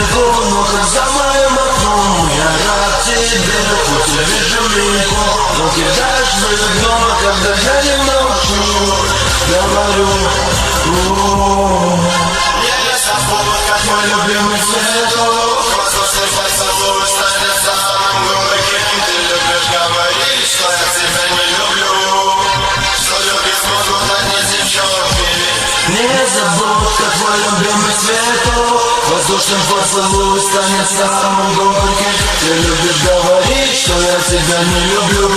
далеко, но как за моим окном я рад тебе, хоть и вижу легко, но кидаешь в игнор, когда я не молчу. Говорю, не забудь, как мой любимый цветок. Воздушный поцелуй станет самым горьким. Ты любишь говорить, что я тебя не люблю, что любить смогут одни девчонки. не забудь, как твой любимый цветок. Воздушный поцелуй станет самым горьким. Ты любишь говорить, что я тебя не люблю,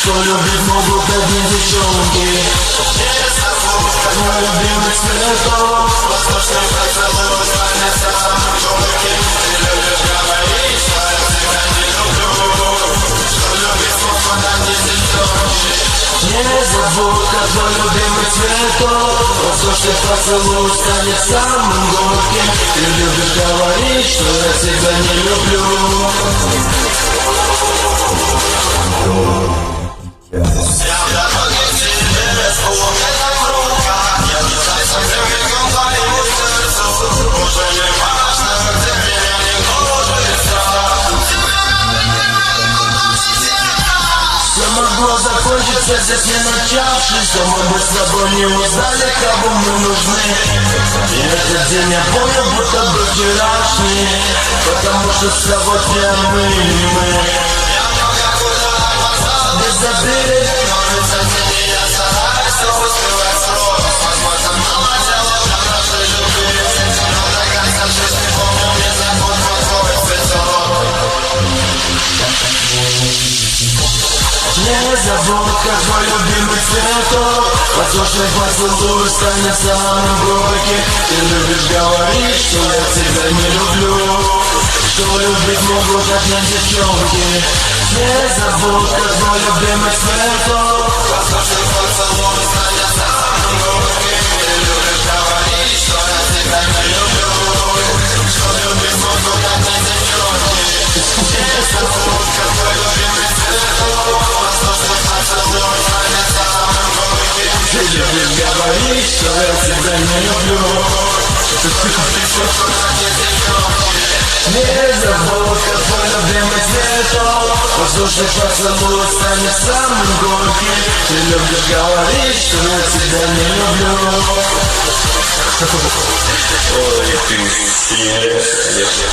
что любить могут одни девчонки. Не забудь, как Мой любимый цветок. воздушный поцелуй станет самым горьким. Ты любишь говорить, что я тебя не люблю, что любить смогут одни девчонки. Не забудь, как твой любимый цветок. Воздушный поцелуй станет самым горьким. Ты любишь говорить, что я тебя не люблю. Я в дороге к тебе с букетом в руках. Я летаю бегом по твоему сердцу. Уже не важно, где меня не кружится. Все могло закончиться здесь не начавшись, но мы бы с тобой не узнали, кому мы нужны. И этот день я помню, будто бы вчерашний, потому что с тобой не мы, не мы. Я много куда опоздал, Без обиды, но ведь это не я стараюсь, все успевать срок. Возможно, мало дело для нашей любви, но до конца жизни помню, не забудь мой твой цветок. не забудь, как твой любимый цветок. Воздушный поцелуй станет самым горьким. Ты любишь говорить, что я тебя не люблю, что любить могут одни девчонки. Не забудь, как твой любимый цветок. Воздушный поцелуй станет самым горьким. Ты любишь говорить, что я тебя не люблю, что любить могут одни девчонки. Не забудь, как твой любимый цветок. Воздушный поцелуй станет самым горьким. Ты любишь говорить, что я тебя не люблю, не забудь, как твой любимый цветок. Воздушный поцелуй станет самым горьким. Ты любишь говорить, что я тебя не люблю. Ой, ты сильная, конечно.